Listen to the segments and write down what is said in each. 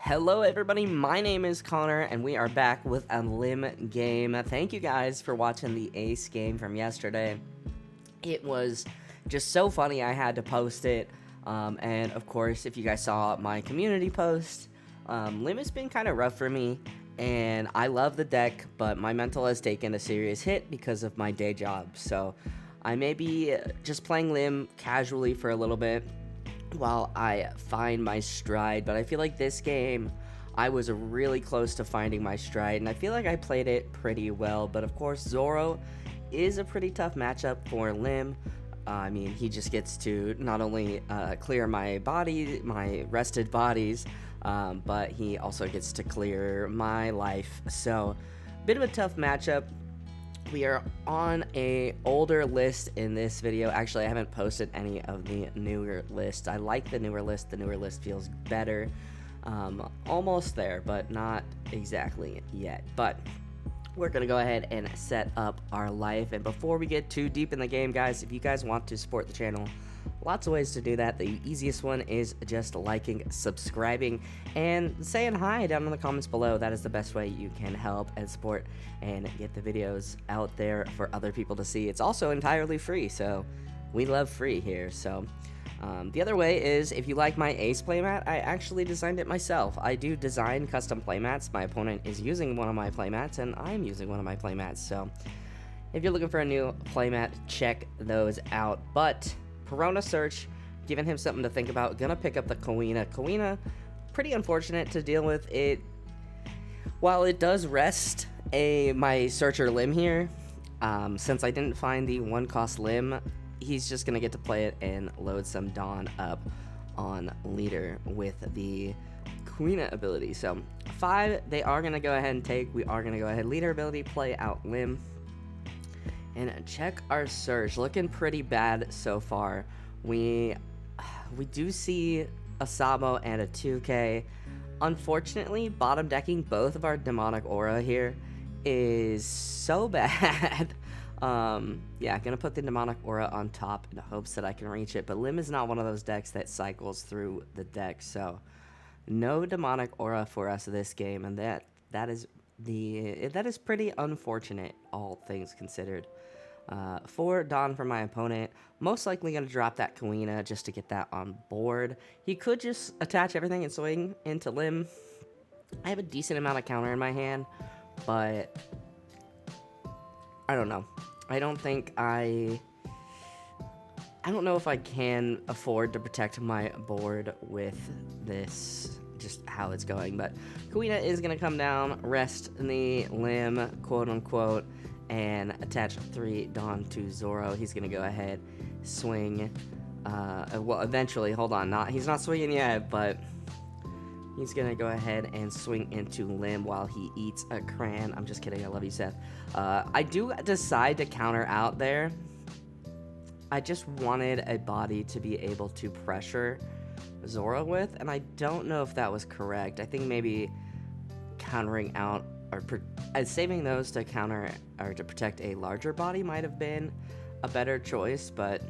Hello everybody, my name is Connor and we are back with a Lim game. Thank you guys for watching the Ace game from yesterday. It was just so funny I had to post it. And of course, if you guys saw my community post, Lim has been kind of rough for me. And I love the deck, but my mental has taken a serious hit because of my day job. So I may be just playing Lim casually for a little bit while I find my stride, but I feel like this game I was really close to finding my stride, and I feel like I played it pretty well. But of course, Zoro is a pretty tough matchup for Lim. I mean, he just gets to not only clear my rested bodies, but he also gets to clear my life. So, bit of a tough matchup. We are on a older list in this video. Actually, I haven't posted any of the newer lists. I like the newer list. The newer list feels better. Almost there, but not exactly yet. But we're going to go ahead and set up our life. And before we get too deep in the game, guys, if you guys want to support the channel, lots of ways to do that. The easiest one is just liking, subscribing, and saying hi down in the comments below. That is the best way you can help and support and get the videos out there for other people to see. It's also entirely free, so we love free here. So the other way is, if you like my Ace playmat, I actually designed it myself. I do design custom playmats. My opponent is using one of my playmats, and I'm using one of my playmats. So if you're looking for a new playmat, check those out. But Corona search, giving him something to think about. Gonna pick up the Kawina. Kawina, pretty unfortunate to deal with. It, while it does rest my searcher Lim here, since I didn't find the 1-cost Lim, he's just gonna get to play it and load some Dawn up on leader with the Kawina ability. So 5, they are gonna go ahead and take. We are gonna go ahead leader ability, play out Lim. And check our search, looking pretty bad so far. We do see a Sabo and a 2K. Unfortunately, bottom decking both of our demonic aura here is so bad. Yeah, gonna put the demonic aura on top in hopes that I can reach it. But Lim is not one of those decks that cycles through the deck, so no demonic aura for us this game, and that is pretty unfortunate, all things considered. 4 Dawn for my opponent. Most likely going to drop that Kawina just to get that on board. He could just attach everything and swing into Lim. I have a decent amount of counter in my hand, but I don't know. I don't know if I can afford to protect my board with this, just how it's going. But Kawina is going to come down, rest the Lim, quote unquote, and attach 3 Dawn to Zoro. He's gonna go ahead, swing, well, eventually, hold on, he's not swinging yet, but he's gonna go ahead and swing into Lim while he eats a Cran. I'm just kidding, I love you, Seth. I do decide to counter out there. I just wanted a body to be able to pressure Zoro with, and I don't know if that was correct. I think maybe countering out or saving those to counter or to protect a larger body might have been a better choice, but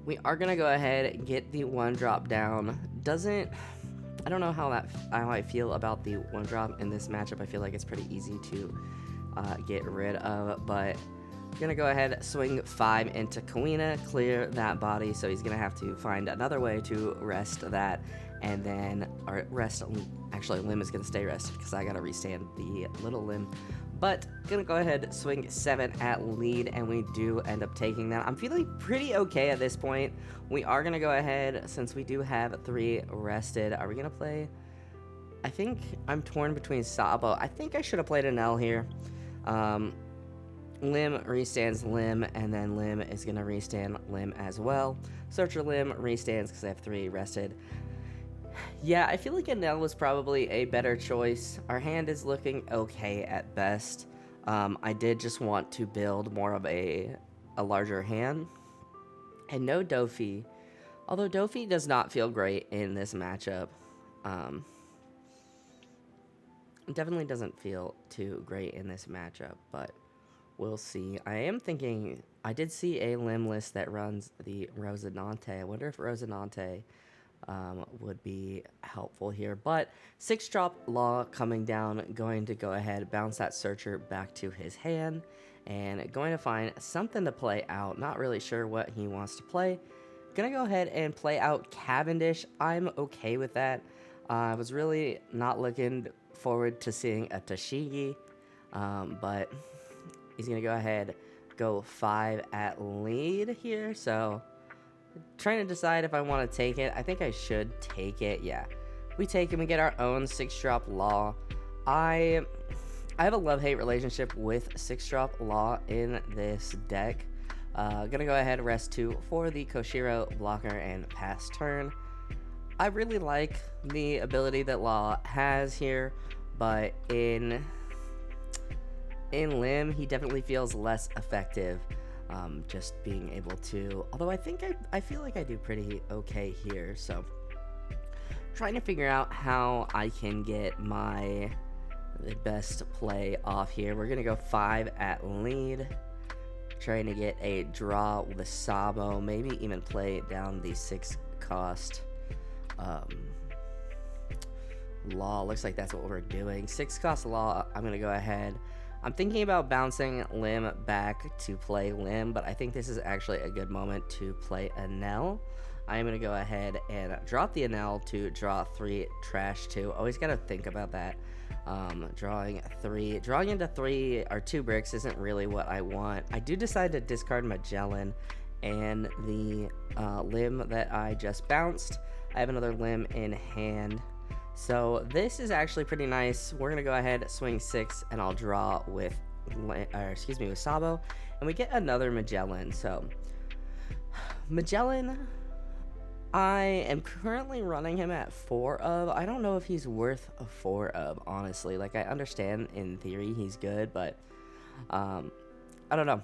we are gonna go ahead and get the 1-drop down. I don't know how I feel about the 1-drop in this matchup. I feel like it's pretty easy to get rid of, but I'm gonna go ahead, swing 5 into Kawina, clear that body, so he's gonna have to find another way to rest that, and then, or rest, actually Lim is gonna stay rested because I gotta restand the little Lim, but gonna go ahead, swing 7 at lead, and we do end up taking that. I'm feeling pretty okay at this point. We are gonna go ahead, since we do have 3 rested. Are we gonna play? I think I'm torn between Sabo. I think I should have played an L here. Lim restands Lim, and then Lim is going to restand Lim as well. Searcher Lim restands because I have 3 rested. Yeah, I feel like an L was probably a better choice. Our hand is looking okay at best. I did just want to build more of a larger hand. And no Dofi. Although Dofi does not feel great in this matchup. Definitely doesn't feel too great in this matchup, but we'll see. I am thinking, I did see a Lim list that runs the Rosinante. I wonder if Rosinante would be helpful here. But 6-drop Law coming down, going to go ahead, bounce that Searcher back to his hand, and going to find something to play out. Not really sure what he wants to play. Gonna go ahead and play out Cavendish. I'm okay with that. I was really not looking forward to seeing a TCG, but he's gonna go ahead, go 5 at lead here. So trying to decide if I want to take it. I think I should take it. Yeah, we take it. We get our own 6-drop Law. I have a love-hate relationship with 6-drop Law in this deck. Gonna go ahead, rest 2 for the Koshiro blocker and pass turn. I really like the ability that Law has here, but in Lim, he definitely feels less effective. Just being able to, although I feel like I do pretty okay here. So trying to figure out how I can get the best play off here. We're gonna go 5 at lead. Trying to get a draw with a Sabo, maybe even play down the 6-cost Law. Looks like that's what we're doing. 6-cost Law, I'm going to go ahead. I'm thinking about bouncing Lim back to play Lim, but I think this is actually a good moment to play Enel. I'm going to go ahead and drop the Enel to draw 3, trash 2. Always got to think about that. Drawing into 3 or 2 bricks isn't really what I want. I do decide to discard Magellan and the Lim that I just bounced. I have another Lim in hand, so this is actually pretty nice. We're gonna go ahead, swing 6, and I'll draw with with Sabo, and we get another Magellan. So Magellan, I am currently running him at 4 of. I don't know if he's worth a 4 of, honestly. Like, I understand in theory he's good, but I don't know.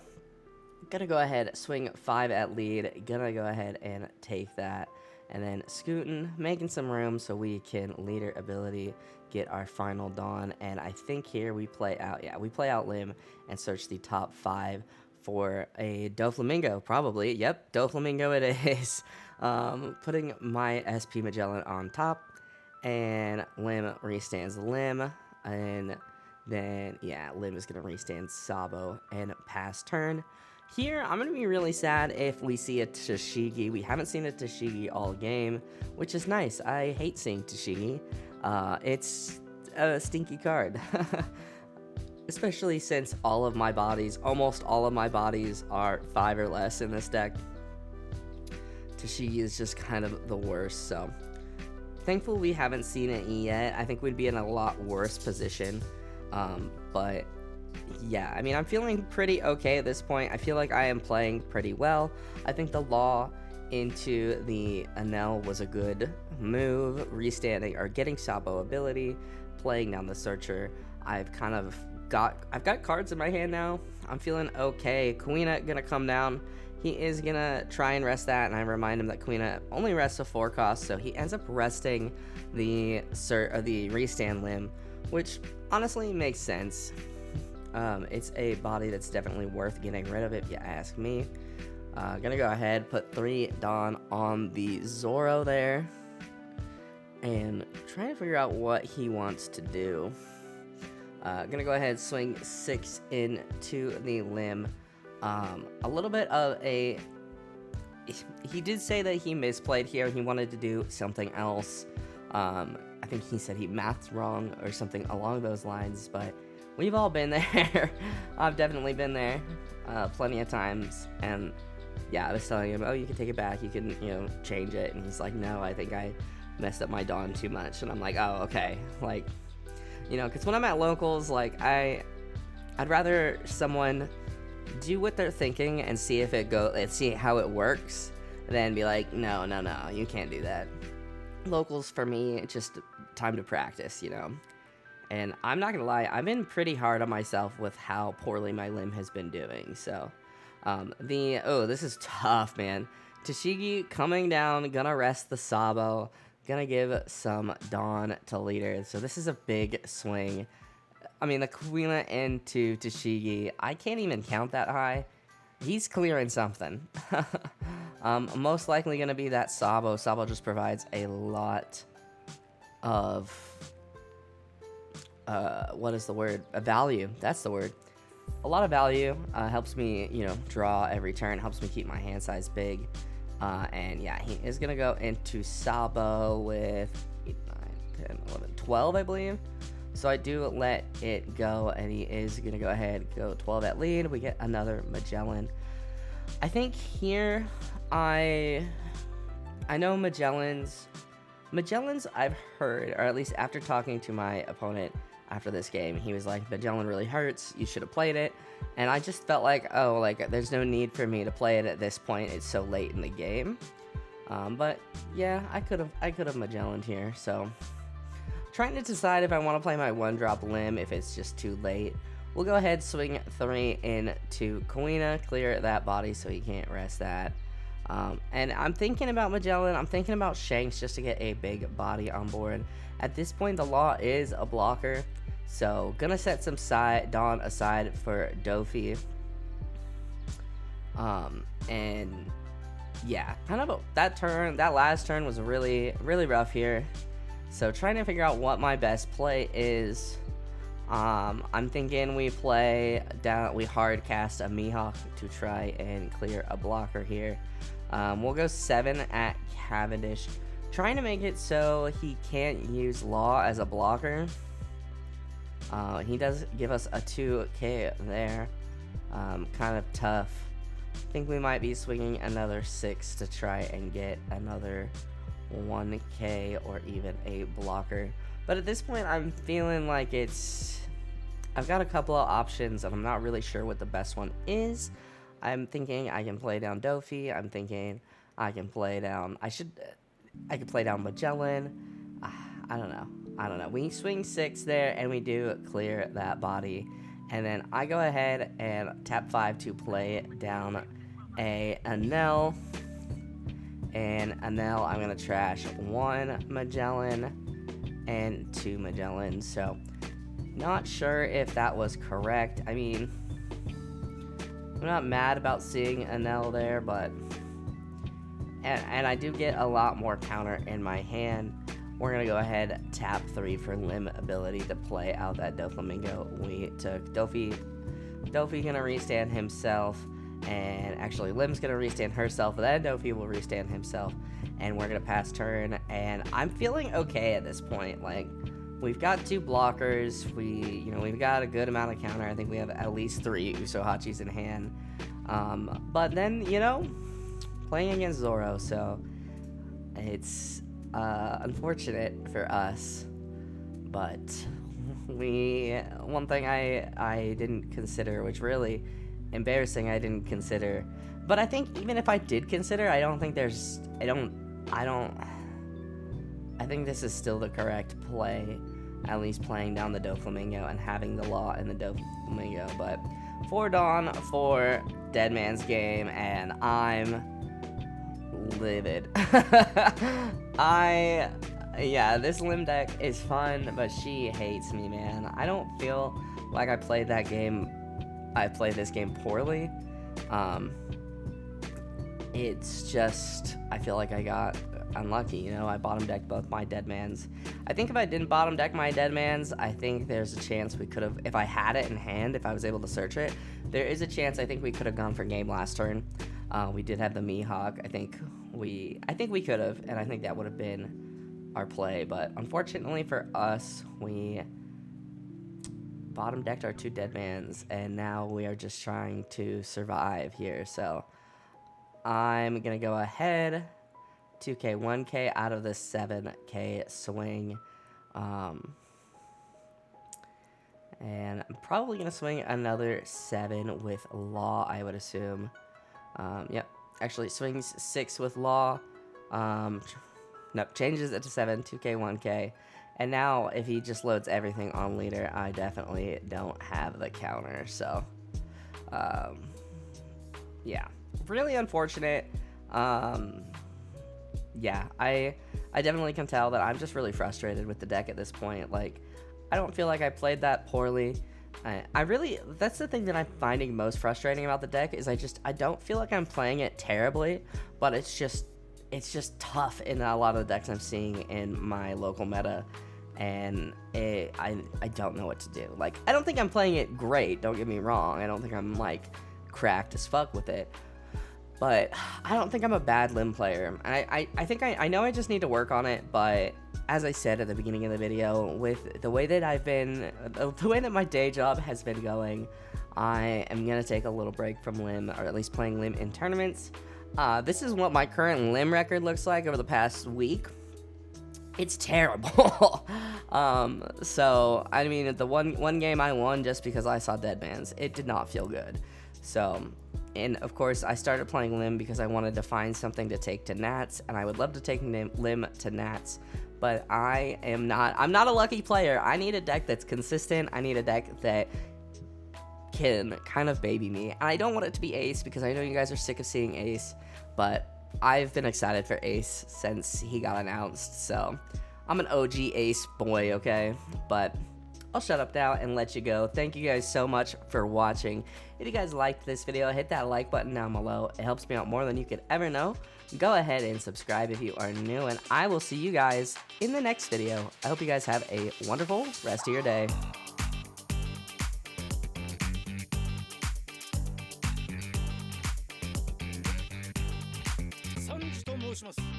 Gonna go ahead, swing 5 at lead. Gonna go ahead and take that. And then scooting, making some room so we can leader ability, get our final Dawn. And I think here we play out Lim and search the top 5 for a Doflamingo, probably. Yep, Doflamingo it is. Putting my SP Magellan on top, and Lim restands Lim, and then, yeah, Lim is going to restand Sabo and pass turn. Here, I'm going to be really sad if we see a Tashigi. We haven't seen a Tashigi all game, which is nice. I hate seeing Tashigi. It's a stinky card. Especially since almost all of my bodies are 5 or less in this deck. Tashigi is just kind of the worst, so thankfully we haven't seen it yet. I think we'd be in a lot worse position, but yeah, I mean, I'm feeling pretty okay at this point. I feel like I am playing pretty well. I think the Law into the Enel was a good move, restanding or getting Sabo ability, playing down the Searcher. I've got cards in my hand now. I'm feeling okay. Kuina gonna come down. He is gonna try and rest that, and I remind him that Kuina only rests a 4 cost, so he ends up resting the restand Lim, which honestly makes sense. It's a body that's definitely worth getting rid of if you ask me. Gonna go ahead, put 3 Dawn on the Zoro there, and trying to figure out what he wants to do. Gonna go ahead, swing 6 into the Lim. A little bit of a... He did say that he misplayed here. He wanted to do something else. I think he said he mathed wrong or something along those lines, but we've all been there. I've definitely been there plenty of times. And yeah, I was telling him, oh, you can take it back. You can, change it. And he's like, no, I think I messed up my Dawn too much. And I'm like, oh, okay. Like, because when I'm at locals, like, I'd rather someone do what they're thinking and see if see how it works, than be like, no, you can't do that. Locals for me, it's just time to practice, And I'm not gonna lie, I've been pretty hard on myself with how poorly my Lim has been doing. So, this is tough, man. Tashigi coming down, gonna rest the Sabo, gonna give some Dawn to leader. So this is a big swing. I mean, the Kuina into Tashigi, I can't even count that high. he's clearing something. Most likely going to be that Sabo. Sabo just provides a lot of, what is the word? A value. That's the word. A lot of value. Helps me, draw every turn. Helps me keep my hand size big. And yeah, he is going to go into Sabo with 8, 9, 10, 11, 12, I believe. So I do let it go, and he is going to go ahead, go 12 at lead. We get another Magellan. I think here, I know Magellan's I've heard, or at least after talking to my opponent after this game, he was like, Magellan really hurts, you should have played it. And I just felt like, oh, like, there's no need for me to play it at this point, it's so late in the game. But yeah, I could have Magellaned here, so trying to decide if I want to play my 1-drop Lim if it's just too late. We'll go ahead, swing 3 into Kawina, clear that body so he can't rest that. And I'm thinking about Magellan, I'm thinking about Shanks just to get a big body on board. At this point, the Law is a blocker, so gonna set some Dawn aside for Dofi. And yeah, kind of that last turn was really, really rough here. So trying to figure out what my best play is. I'm thinking we hard cast a Mihawk to try and clear a blocker here. We'll go 7 at Cavendish, trying to make it so he can't use Law as a blocker. He does give us a 2k there. Kind of tough. I think we might be swinging another 6 to try and get another 1k or even a blocker. But at this point, I'm feeling like I've got a couple of options and I'm not really sure what the best one is. I'm thinking I can play down Dofi. I'm thinking I can play down I could play down Magellan. I don't know. We swing 6 there and we do clear that body. And then I go ahead and tap 5 to play down a Anel. And Anel, I'm going to trash 1 Magellan and 2 Magellan. So, not sure if that was correct. I mean, I'm not mad about seeing Anel there, but... And I do get a lot more counter in my hand. We're going to go ahead, tap 3 for Lim ability to play out that Doflamingo. We took Dofi going to restand himself. And actually, Lim's going to restand herself, but then Dofi will restand himself. And we're going to pass turn. And I'm feeling okay at this point. Like, we've got 2 blockers. We've got a good amount of counter. I think we have at least 3 Usohachis in hand. But then, playing against Zoro, so it's unfortunate for us. But one thing I didn't consider, which really embarrassing I didn't consider, but I think even if I did consider, I think this is still the correct play, at least playing down the Doflamingo and having the Law in the Doflamingo. But 4 Dawn for Dead Man's Game, and I'm livid. This Lim deck is fun, but she hates me, man. I don't feel like I played this game poorly. It's just, I feel like I got unlucky, I bottom decked both my Deadmans. I think if I didn't bottom deck my Deadmans, I think there's a chance we could have, if I had it in hand, if I was able to search it, there is a chance I think we could have gone for game last turn. We did have the Mihawk. I think we could have, and I think that would have been our play, but unfortunately for us, we bottom decked our 2 Deadmans, and now we are just trying to survive here. So I'm gonna go ahead, 2k 1k out of the 7k swing, and I'm probably gonna swing another 7 with Law, I would assume. Yep, actually swings 6 with Law. Nope, changes it to 7, 2k 1k. And now, if he just loads everything on leader, I definitely don't have the counter. So, yeah, really unfortunate. Yeah, I definitely can tell that I'm just really frustrated with the deck at this point. Like, I don't feel like I played that poorly. I really, that's the thing that I'm finding most frustrating about the deck is I don't feel like I'm playing it terribly, but it's just tough in a lot of the decks I'm seeing in my local meta, and I don't know what to do. Like, I don't think I'm playing it great, don't get me wrong. I don't think I'm like cracked as fuck with it, but I don't think I'm a bad Lim player. I think I know I just need to work on it, but as I said at the beginning of the video, with the way that the way that my day job has been going, I am going to take a little break from Lim, or at least playing Lim in tournaments. This is what my current Lim record looks like over the past week. It's terrible. So, I mean, the one game I won just because I saw Deadmans, it did not feel good. So, and of course, I started playing Lim because I wanted to find something to take to Nats, and I would love to take Lim to Nats, but I'm not a lucky player. I need a deck that's consistent. I need a deck that can kind of baby me. And I don't want it to be Ace because I know you guys are sick of seeing Ace, but I've been excited for Ace since he got announced, so I'm an OG Ace boy, okay? But I'll shut up now and let you go. Thank you guys so much for watching. If you guys liked this video, hit that like button down below. It helps me out more than you could ever know. Go ahead and subscribe if you are new, and I will see you guys in the next video. I hope you guys have a wonderful rest of your day.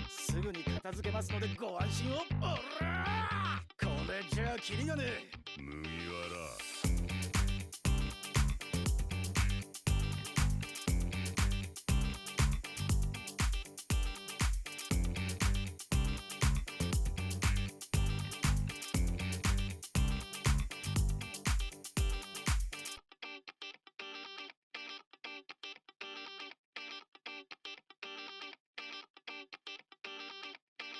すぐに片付けますのでご安心を。おらー、これじゃあキリがねえ。麦わら